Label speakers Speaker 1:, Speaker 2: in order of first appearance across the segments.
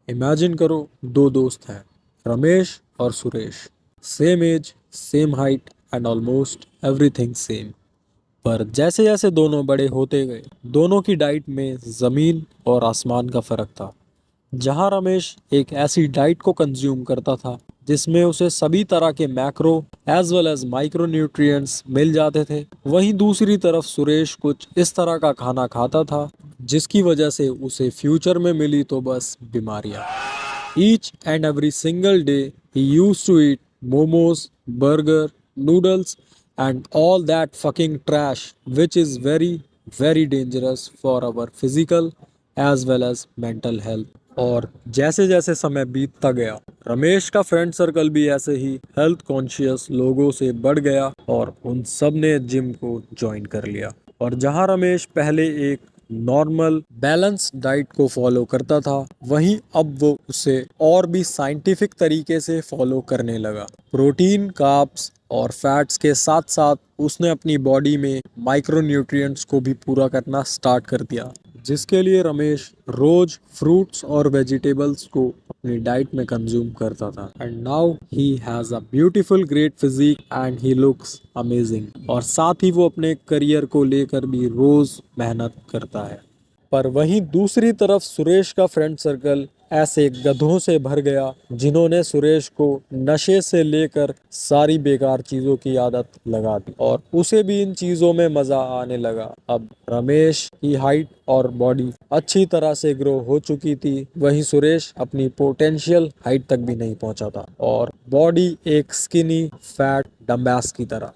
Speaker 1: Imagine करो, दो दोस्त हैं, रमेश और Suresh. Same age, same height and almost everything same. पर जैसे जैसे दोनों बड़े होते गए, दोनों की डाइट में जमीन और आसमान का फर्क था। जहाँ रमेश एक ऐसी डाइट को कंज्यूम करता था जिसमें उसे सभी तरह के macro as well as micro nutrients मिल जाते थे, वहीं दूसरी तरफ सुरेश कुछ इस तरह का खाना खाता था जिसकी वजह से उसे फ्यूचर में मिली तो बस बीमारियां। Each and every single day, he used to eat momos, burger, noodles, and all that fucking trash, which is very, very dangerous for our physical as well as mental health. और जैसे जैसे समय बीतता गया, रमेश का फ्रेंड सर्कल भी ऐसे ही health conscious लोगों से बढ़ गया और उन सब ने जिम को ज्वाइन कर लिया। और जहां रमेश पहले एक नॉर्मल बैलेंस डाइट को फॉलो करता था, वहीं अब वो उसे और भी साइंटिफिक तरीके से फॉलो करने लगा। प्रोटीन, कार्ब्स और फैट्स के साथ साथ उसने अपनी बॉडी में माइक्रोन्यूट्रिएंट्स को भी पूरा करना स्टार्ट कर दिया, जिसके लिए रमेश रोज फ्रूट्स और वेजिटेबल्स को अपनी डाइट में कंज्यूम करता था। And now he has a beautiful great physique and he looks amazing. और साथ ही वो अपने करियर को लेकर भी रोज मेहनत करता है। पर वहीं दूसरी तरफ सुरेश का फ्रेंड सर्कल ऐसे गधों से भर गया जिन्होंने सुरेश को नशे से लेकर सारी बेकार चीजों की आदत लगा दी और उसे भी इन चीजों में मजा आने लगा। अब रमेश की हाइट और बॉडी अच्छी तरह से ग्रो हो चुकी थी, वहीं सुरेश अपनी पोटेंशियल हाइट तक भी नहीं पहुंचा था और बॉडी एक स्किनी फैट डम्बास की तरह।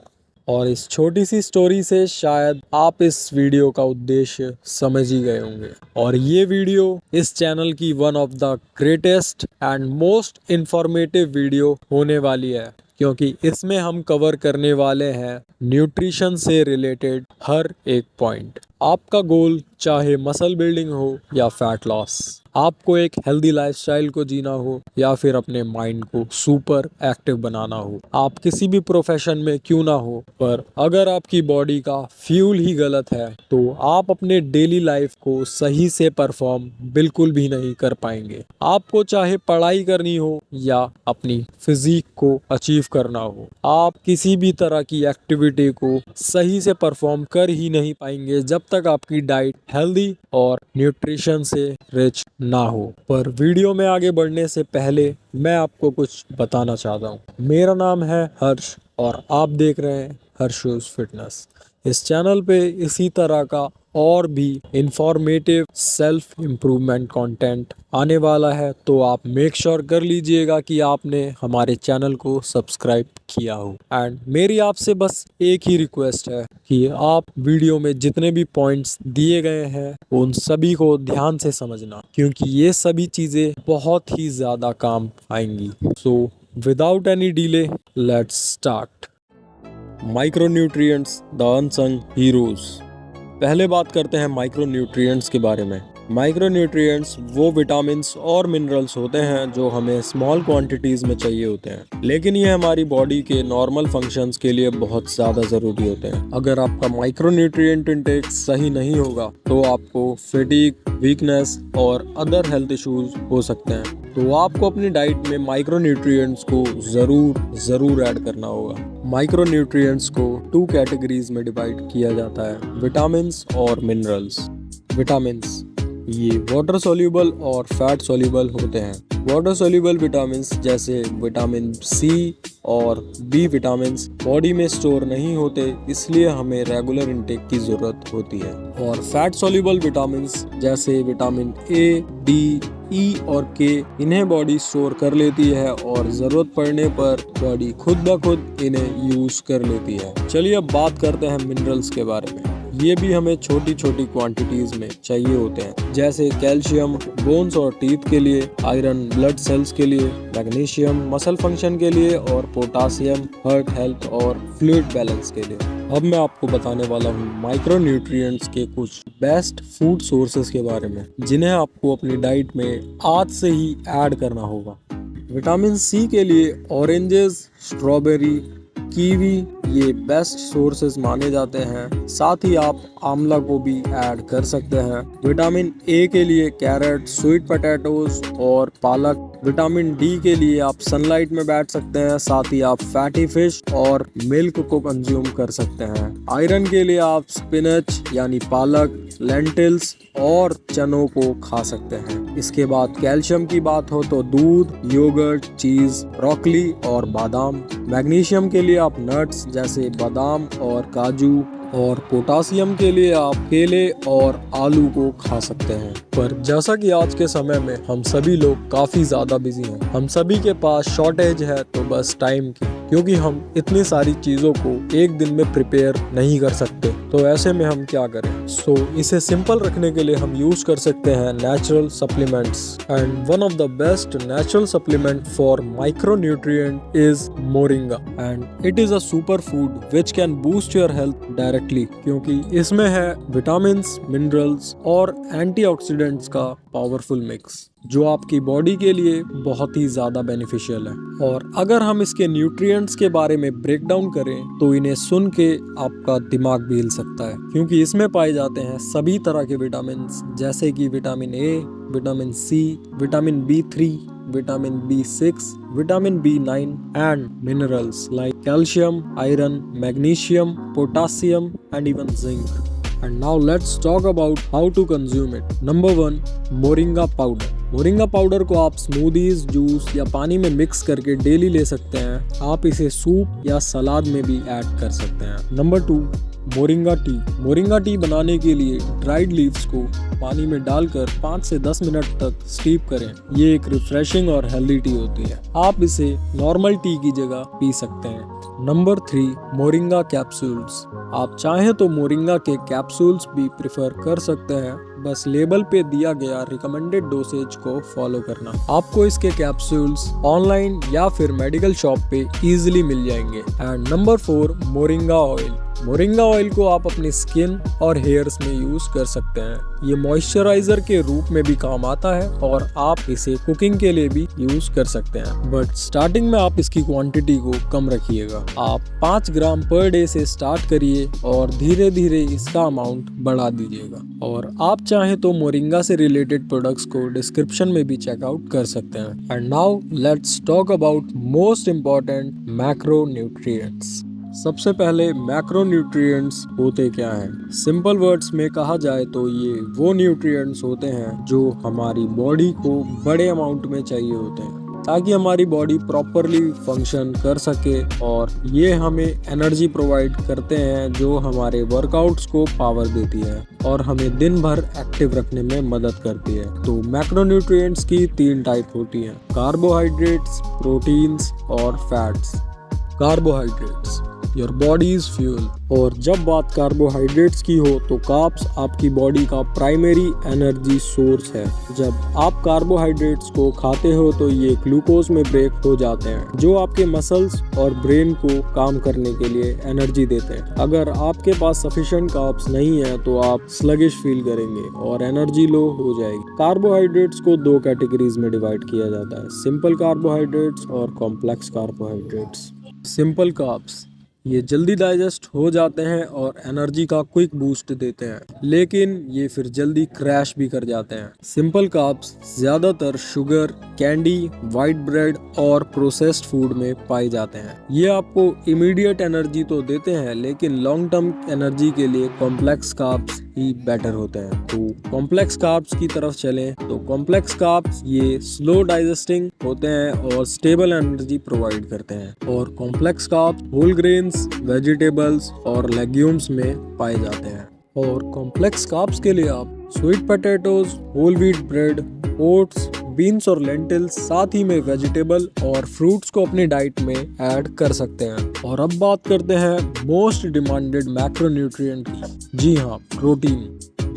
Speaker 1: और इस छोटी सी स्टोरी से शायद आप इस वीडियो का उद्देश्य समझ ही गए होंगे। और ये वीडियो इस चैनल की one of the greatest and most informative video होने वाली है, क्योंकि इसमें हम कवर करने वाले हैं न्यूट्रिशन से रिलेटेड हर एक पॉइंट। आपका गोल चाहे मसल बिल्डिंग हो या फैट लॉस, आपको एक हेल्दी लाइफस्टाइल को जीना हो या फिर अपने माइंड को सुपर एक्टिव बनाना हो, आप किसी भी प्रोफेशन में क्यों ना हो, पर अगर आपकी बॉडी का फ्यूल ही गलत है तो आप अपने डेली लाइफ को सही से परफॉर्म बिल्कुल भी नहीं कर पाएंगे। आपको चाहे पढ़ाई करनी हो या अपनी फिजिक को अचीव करना हो, आप किसी भी तरह की एक्टिविटी को सही से परफॉर्म कर ही नहीं पाएंगे जब तक आपकी डाइट हेल्दी और न्यूट्रिशन से रिच ना हो। पर वीडियो में आगे बढ़ने से पहले मैं आपको कुछ बताना चाहता हूँ। मेरा नाम है हर्ष और आप देख रहे हैं हर्षूस फिटनेस। इस चैनल पे इसी तरह का और भी इंफॉर्मेटिव सेल्फ इम्प्रूवमेंट कंटेंट आने वाला है, तो आप मेक श्योर कर लीजिएगा कि आपने हमारे चैनल को सब्सक्राइब किया हो। एंड मेरी आपसे बस एक ही रिक्वेस्ट है कि आप वीडियो में जितने भी पॉइंट्स दिए गए हैं उन सभी को ध्यान से समझना, क्योंकि ये सभी चीज़ें बहुत ही ज़्यादा काम आएंगी। So without any delay let's start. Micronutrients the unsung heroes. पहले बात करते हैं माइक्रोन्यूट्रिएंट्स के बारे में। माइक्रोन्यूट्रिएंट्स वो विटामिन्स और मिनरल्स होते हैं जो हमें स्मॉल क्वांटिटीज में चाहिए होते हैं, लेकिन ये हमारी बॉडी के नॉर्मल फंक्शंस के लिए बहुत ज़्यादा ज़रूरी होते हैं। अगर आपका माइक्रोन्यूट्रिएंट इंटेक सही नहीं होगा तो आपको फैटीग, वीकनेस और अदर हेल्थ इश्यूज हो सकते हैं। तो आपको अपनी डाइट में माइक्रोन्यूट्रिएंट्स को ज़रूर ऐड करना होगा। माइक्रोन्यूट्रिएंट्स को 2 कैटेगरीज में डिवाइड किया जाता है, विटामिन्स और मिनरल्स। विटामिन्स ये वाटर सोल्यूबल और फैट सोल्यूबल होते हैं। वाटर सोल्यूबल विटामिन्स जैसे विटामिन सी और बी विटामिन्स बॉडी में स्टोर नहीं होते, इसलिए हमें रेगुलर इंटेक की ज़रूरत होती है। और फैट सोल्यूबल विटामिन्स जैसे विटामिन ए, डी, ई और के, इन्हें बॉडी स्टोर कर लेती है और ज़रूरत पड़ने पर बॉडी खुद ब खुद इन्हें यूज़ कर लेती है। चलिए अब बात करते हैं मिनरल्स के बारे में। ये भी हमें छोटी छोटी क्वांटिटीज में चाहिए होते हैं, जैसे कैल्शियम बोन्स और टीथ के लिए, आयरन ब्लड सेल्स के लिए, मैग्नीशियम मसल फंक्शन के लिए और पोटासियम हार्ट हेल्थ और फ्लूइड बैलेंस के लिए। अब मैं आपको बताने वाला हूँ माइक्रोन्यूट्रिएंट्स के कुछ बेस्ट फूड सोर्सेज के बारे में, जिन्हें आपको अपनी डाइट में आज से ही ऐड करना होगा। विटामिन सी के लिए ऑरेंजेस, स्ट्रॉबेरी, कीवी, ये बेस्ट सोर्सेज माने जाते हैं। साथ ही आप आंवला को भी ऐड कर सकते हैं। विटामिन ए के लिए कैरेट, स्वीट पोटैटोज और पालक। विटामिन डी के लिए आप सनलाइट में बैठ सकते हैं। साथ ही आप फैटी फिश और मिल्क को कंज्यूम कर सकते हैं। आयरन के लिए आप स्पिनच यानी पालक, लेंटिल्स और चनों को खा सकते हैं। इसके बाद कैल्शियम की बात हो तो दूध, योगर्ट, चीज, ब्रोकली और बादाम। मैग्नीशियम के लिए आप नट्स जैसे बादाम और काजू, और पोटासियम के लिए आप केले और आलू को खा सकते हैं। पर जैसा कि आज के समय में हम सभी लोग काफी ज्यादा बिजी हैं, हम सभी के पास शॉर्टेज है तो बस टाइम की, क्योंकि हम इतनी सारी चीजों को एक दिन में प्रिपेयर नहीं कर सकते। तो ऐसे में हम क्या करें? इसे सिंपल रखने के लिए हम यूज कर सकते हैं natural supplements. And one of the best natural supplement for micronutrient is moringa, and it is a super food which can boost your health directly, क्योंकि इसमें है विटामिन्स, मिनरल्स और एंटीऑक्सीडेंट्स का पावरफुल मिक्स, जो आपकी बॉडी के लिए बहुत ही ज्यादा बेनिफिशियल है। और अगर हम इसके न्यूट्रिएंट्स के बारे में ब्रेक डाउन करें तो इन्हें सुन के आपका दिमाग भी हिल सकता है, क्योंकि इसमें पाए जाते हैं सभी तरह के विटामिन, जैसे कि vitamin A, vitamin C, vitamin B3, vitamin B6, vitamin B9 and minerals like calcium, iron, magnesium, potassium and even zinc. And now let's talk about how to consume it. Number 1, moringa powder. Moringa powder को आप smoothies, juice या पानी में mix करके daily ले सकते हैं। आप इसे सूप या सलाद में भी ऐड कर सकते हैं। Number 2, moringa T. Moringa T बनाने के लिए ड्राइड लीव्स को पानी में डालकर 5 से 10 मिनट तक स्टीप करें। ये एक रिफ्रेशिंग और हेल्दी टी होती है। आप इसे नॉर्मल टी की जगह पी सकते हैं। Number 3, moringa capsules. आप चाहें तो मोरिंगा के कैप्सूल्स भी प्रेफर कर सकते हैं, बस लेबल पे दिया गया रिकमेंडेड डोसेज को फॉलो करना। आपको इसके कैप्सूल्स ऑनलाइन या फिर मेडिकल शॉप पे इजीली मिल जाएंगे। And number 4, moringa oil. Moringa oil को आप अपनी स्किन और हेयर्स में यूज कर सकते हैं। ये मॉइस्चराइजर के रूप में भी काम आता है और आप इसे कुकिंग के लिए भी यूज कर सकते हैं, बट स्टार्टिंग में आप इसकी क्वांटिटी को कम रखिएगा। आप 5 ग्राम पर डे से स्टार्ट करिए और धीरे धीरे इसका अमाउंट बढ़ा दीजिएगा। और आप चाहें तो मोरिंगा से रिलेटेड प्रोडक्ट्स को डिस्क्रिप्शन में भी चेकआउट कर सकते हैं। And now let's talk about most important macro nutrients. सबसे पहले मैक्रोन्यूट्रिएंट्स होते क्या हैं? सिंपल वर्ड्स में कहा जाए तो ये वो न्यूट्रिएंट्स होते हैं जो हमारी बॉडी को बड़े अमाउंट में चाहिए होते हैं, ताकि हमारी बॉडी प्रॉपरली फंक्शन कर सके, और ये हमें एनर्जी प्रोवाइड करते हैं जो हमारे वर्कआउट्स को पावर देती है और हमें दिन भर एक्टिव रखने में मदद करती है। तो मैक्रोन्यूट्रिएंट्स की 3 टाइप होती हैं: कार्बोहाइड्रेट्स, प्रोटीन्स और fats. Carbohydrates, your bodies fuel. और जब बात कार्बोहाइड्रेट्स की हो तो कार्ब्स आपकी बॉडी का प्राइमरी एनर्जी सोर्स है। जब आप कार्बोहाइड्रेट्स को खाते हो तो ये ग्लूकोज में ब्रेक हो जाते हैं, जो आपके मसल्स और ब्रेन को काम करने के लिए एनर्जी देते हैं। अगर आपके पास सफिशिएंट कार्ब्स नहीं है तो आप स्लगिश फील करेंगे और एनर्जी लो हो जाएगी। कार्बोहाइड्रेट्स को 2 कैटेगरीज में डिवाइड किया जाता है: सिंपल कार्बोहाइड्रेट्स और कॉम्प्लेक्स कार्बोहाइड्रेट्स। सिंपल कार्ब्स ये जल्दी डाइजेस्ट हो जाते हैं और एनर्जी का क्विक बूस्ट देते हैं, लेकिन ये फिर जल्दी क्रैश भी कर जाते हैं। सिंपल कार्ब्स ज्यादातर शुगर, कैंडी, व्हाइट ब्रेड और प्रोसेस्ड फूड में पाए जाते हैं। ये आपको इमीडिएट एनर्जी तो देते हैं, लेकिन लॉन्ग टर्म एनर्जी के लिए कॉम्प्लेक्स कार्ब्स ही बेटर होते हैं। तो कॉम्प्लेक्स कार्ब्स की तरफ चलें तो कॉम्प्लेक्स कार्ब्स ये स्लो डाइजेस्टिंग होते हैं और स्टेबल एनर्जी प्रोवाइड करते हैं। और complex carbs whole grains, vegetables और लेग्यूम्स में पाए जाते हैं। और कॉम्प्लेक्स कार्ब्स के लिए आप sweet potatoes, whole wheat bread, oats, beans और लेंटिल्स, साथ ही में वेजिटेबल और फ्रूट्स को अपनी डाइट में ऐड कर सकते हैं। और अब बात करते हैं मोस्ट डिमांडेड मैक्रोन्यूट्रिएंट की। जी हाँ, protein.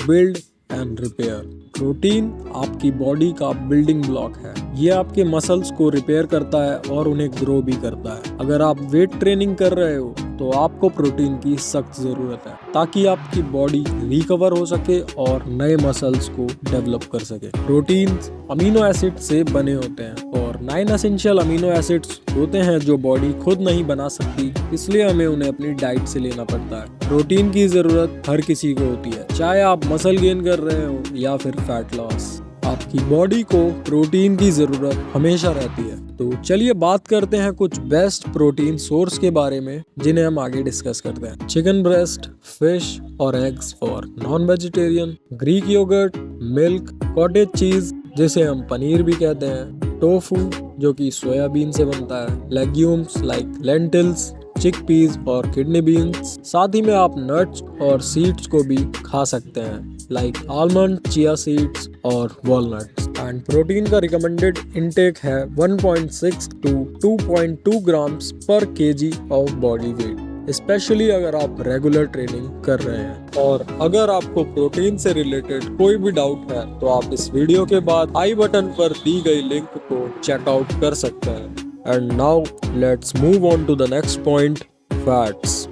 Speaker 1: Build and repair. Protein आपकी बॉडी का बिल्डिंग ब्लॉक है। ये आपके मसल्स को रिपेयर करता है और उन्हें ग्रो भी करता है। अगर आप वेट ट्रेनिंग कर रहे हो तो आपको प्रोटीन की सख्त जरूरत है, ताकि आपकी बॉडी रिकवर हो सके और नए मसल्स को डेवलप कर सके। प्रोटीन अमीनो एसिड से बने होते हैं और और 9 एसेंशियल अमीनो एसिड्स होते हैं जो बॉडी खुद नहीं बना सकती, इसलिए हमें उन्हें अपनी डाइट से लेना पड़ता है। प्रोटीन की जरूरत हर किसी को होती है, चाहे आप मसल गेन कर रहे हो या फिर फैट लॉस, आपकी बॉडी को प्रोटीन की जरूरत हमेशा रहती है। तो चलिए बात करते हैं कुछ बेस्ट प्रोटीन सोर्स के बारे में जिन्हें हम आगे डिस्कस करते हैं। चिकन ब्रेस्ट, फिश और eggs for non vegetarian, Greek yogurt, milk, cottage cheese जिसे हम पनीर भी कहते हैं, टोफू जो कि सोयाबीन से बनता है, लेग्यूम्स लाइक लेंटिल्स, चिकपीस और किडनी बीन्स। साथ ही में आप नट्स और सीड्स को भी खा सकते हैं लाइक आलमंड, चिया सीड्स और वॉलनट्स। एंड प्रोटीन का रिकमेंडेड इनटेक है 1.6 to 2.2 ग्राम्स पर KG of body weight, specially अगर आप रेगुलर ट्रेनिंग कर रहे हैं। और अगर आपको प्रोटीन से रिलेटेड कोई भी डाउट है तो आप इस वीडियो के बाद आई बटन पर दी गई लिंक को चेकआउट कर सकते हैं। And now let's move on to the next point, fats.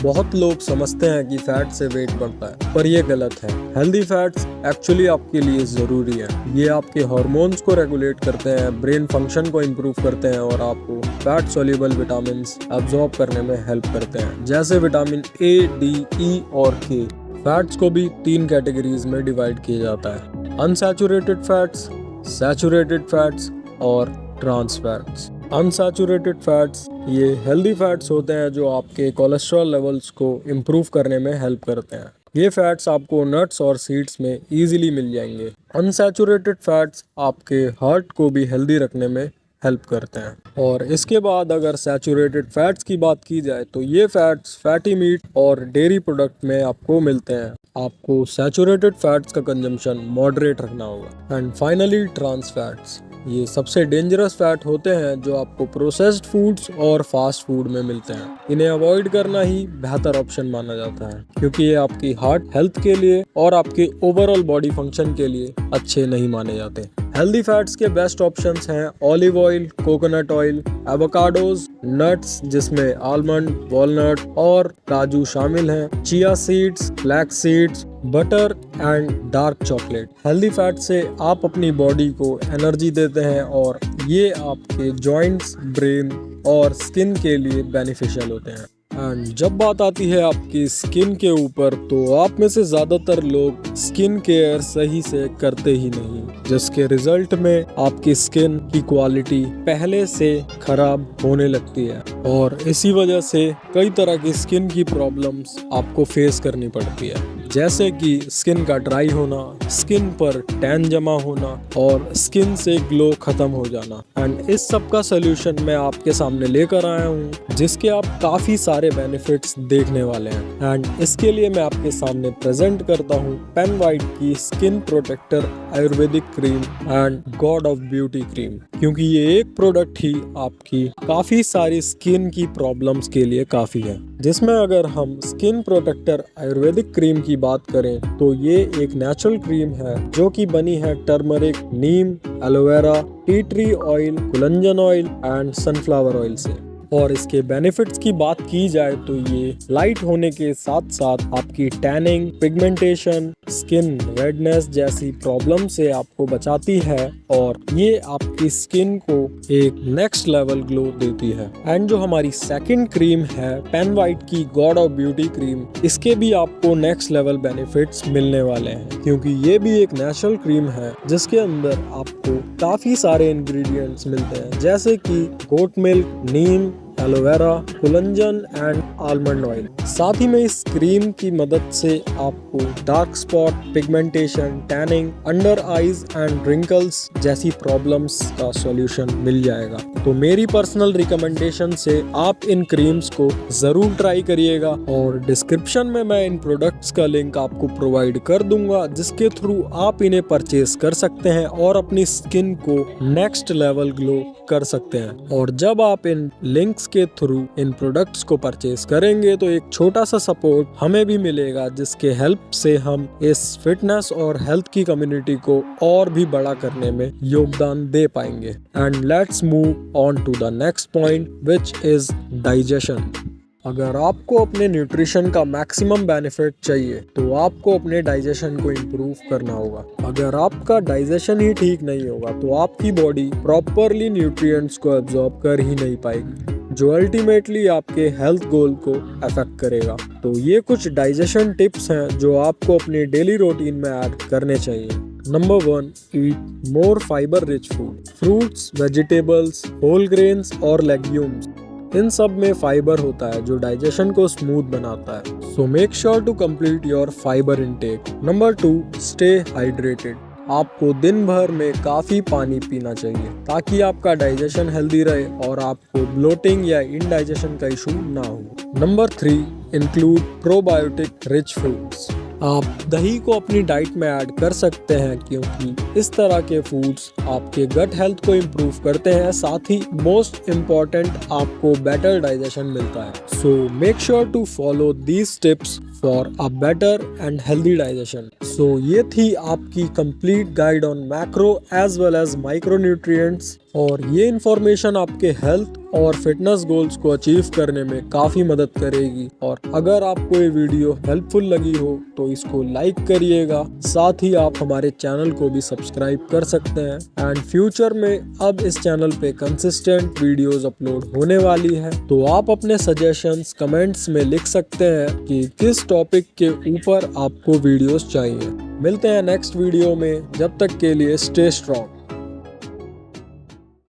Speaker 1: बहुत लोग समझते हैं कि फैट से वेट बढ़ता है, पर यह गलत है। हेल्दी फैट्स एक्चुअली आपके लिए जरूरी है। ये आपके हार्मोन्स को रेगुलेट करते हैं, ब्रेन फंक्शन को इम्प्रूव करते हैं और आपको फैट सोल्यूबल विटामिन अब्सॉर्ब करने में हेल्प करते हैं, जैसे विटामिन ए, डी, ई और के। फैट्स को भी 3 कैटेगरीज में डिवाइड किया जाता है, अनसैचुरेटेड फैट्स, सैचुरेटेड फैट्स और ट्रांस फैट्स। अनसैचुरेटेड फैट्स ये हेल्दी फैट्स होते हैं जो आपके कोलेस्ट्रॉल लेवल्स को इम्प्रूव करने में हेल्प करते हैं। ये फैट्स आपको नट्स और सीड्स में इजीली मिल जाएंगे। अनसैचुरेटेड फैट्स आपके हार्ट को भी हेल्दी रखने में हेल्प करते हैं। और इसके बाद अगर सैचुरेटेड फैट्स की बात की जाए तो ये फैट्स फैटी मीट और डेयरी प्रोडक्ट में आपको मिलते हैं। आपको सैचुरेटेड फैट्स का कंजम्पशन मॉडरेट रखना होगा। एंड फाइनली ट्रांस फैट्स, ये सबसे डेंजरस फैट होते हैं जो आपको प्रोसेस्ड फूड्स और फास्ट फूड में मिलते हैं। इन्हें अवॉइड करना ही बेहतर ऑप्शन माना जाता है क्योंकि ये आपकी हार्ट हेल्थ के लिए और आपके ओवरऑल बॉडी फंक्शन के लिए अच्छे नहीं माने जाते। हेल्दी फैट्स के बेस्ट ऑप्शंस हैं olive oil, coconut oil, avocados, nuts जिसमें आलमंड, वॉलनट और काजू शामिल हैं, chia seeds, flax seeds, butter and dark chocolate. Healthy fat से आप अपनी बॉडी को एनर्जी देते हैं और ये आपके जॉइंट्स, ब्रेन और स्किन के लिए बेनिफिशियल होते हैं। एंड जब बात आती है आपकी स्किन के ऊपर तो आप में से ज्यादातर लोग स्किन केयर सही से करते ही नहीं, जिसके रिजल्ट में आपकी स्किन की क्वालिटी पहले से खराब होने लगती है और इसी वजह से कई तरह की स्किन की प्रॉब्लम्स आपको फेस करनी पड़ती है, जैसे कि स्किन का ड्राई होना, स्किन पर टैन जमा होना और स्किन से ग्लो खत्म हो जाना। एंड इस सब का सोल्यूशन मैं आपके सामने लेकर आया हूँ जिसके आप काफी सारे बेनिफिट्स देखने वाले हैं। एंड इसके लिए मैं आपके सामने प्रेजेंट करता हूँ पेनवाइट की skin protector Ayurvedic cream and God of beauty cream, क्योंकि ये एक प्रोडक्ट ही आपकी काफी सारी स्किन की प्रॉब्लम्स के लिए काफी है। जिसमें अगर हम स्किन प्रोटेक्टर आयुर्वेदिक क्रीम की बात करें तो ये एक नेचुरल क्रीम है जो कि बनी है turmeric, neem, aloe vera, tea tree oil, कुलंजन ऑयल एंड सनफ्लावर ऑयल से। और इसके बेनिफिट्स की बात की जाए तो ये लाइट होने के साथ साथ आपकी टैनिंग, पिगमेंटेशन, स्किन रेडनेस जैसी प्रॉब्लम से आपको बचाती है और ये आपकी स्किन को एक नेक्स्ट लेवल ग्लो देती है। एंड जो हमारी सेकंड क्रीम है पेनवाइट की गॉड ऑफ ब्यूटी क्रीम, इसके भी आपको नेक्स्ट लेवल बेनिफिट्स मिलने वाले हैं क्योंकि ये भी एक नेचुरल क्रीम है जिसके अंदर आपको काफी सारे इंग्रेडिएंट्स मिलते हैं, जैसे कि गोट मिल्क, नीम, एलोवेरा, कुलंजन एंड आलमंड ऑयल। साथ ही में इस क्रीम की मदद से आपको dark spot, pigmentation, tanning, under eyes and wrinkles जैसी प्रॉब्लम्स का सॉल्यूशन मिल जाएगा। तो मेरी पर्सनल रिकमेंडेशन से आप इन क्रीम्स को जरूर ट्राई करिएगा और डिस्क्रिप्शन में मैं इन प्रोडक्ट्स का लिंक आपको प्रोवाइड कर दूंगा जिसके थ्रू आप इन्हें परचेज कर सकते हैं और अपनी स्किन को नेक्स्ट लेवल ग्लो कर सकते हैं। और जब आप इन लिंक्स के थ्रू इन प्रोडक्ट्स को परचेज करेंगे तो एक छोटा सा सपोर्ट हमें भी मिलेगा जिसके हेल्प से हम इस फिटनेस और हेल्थ की कम्युनिटी को और भी बड़ा करने में योगदान दे पाएंगे। And let's move on to the next point which is digestion. अगर आपको अपने न्यूट्रिशन का मैक्सिमम बेनिफिट चाहिए तो आपको अपने डाइजेशन को इम्प्रूव करना होगा। अगर आपका डाइजेशन ही ठीक नहीं होगा तो आपकी बॉडी प्रॉपरली न्यूट्रिएंट्स को एब्जॉर्ब कर ही नहीं पाएगी, जो अल्टीमेटली आपके हेल्थ गोल को अफेक्ट करेगा। तो ये कुछ डाइजेशन टिप्स हैं जो आपको अपनी डेली रूटीन में ऐड करने चाहिए। Number 1, eat more fibre rich food. Fruits, vegetables, whole grains और लेग्यूम्स, इन सब में फाइबर होता है जो डाइजेशन को स्मूथ बनाता है। So make sure to complete your fibre intake. Number 2, stay hydrated. आपको दिन भर में काफ़ी पानी पीना चाहिए ताकि आपका डाइजेशन हेल्दी रहे और आपको ब्लोटिंग या इनडाइजेशन का इशू ना हो। Number 3, include probiotic rich foods. आप दही को अपनी डाइट में ऐड कर सकते हैं क्योंकि इस तरह के फूड्स आपके गट हेल्थ को इम्प्रूव करते हैं, साथ ही मोस्ट इम्पॉर्टेंट आपको बेटर डाइजेशन मिलता है। So make sure to follow these tips for a better and healthy digestion. So ये थी आपकी complete guide on macro as well as micro nutrients, और ये इन्फॉर्मेशन आपके हेल्थ और फिटनेस गोल्स को अचीव करने में काफ़ी मदद करेगी। और अगर आपको ये वीडियो हेल्पफुल लगी हो तो इसको लाइक करिएगा, साथ ही आप हमारे चैनल को भी सब्सक्राइब कर सकते हैं। एंड फ्यूचर में अब इस चैनल पे कंसिस्टेंट वीडियोस अपलोड होने वाली है, तो आप अपने सजेशंस कमेंट्स में लिख सकते हैं कि किस टॉपिक के ऊपर आपको वीडियोस चाहिए। मिलते हैं नेक्स्ट वीडियो में, जब तक के लिए स्टे स्ट्रॉन्ग।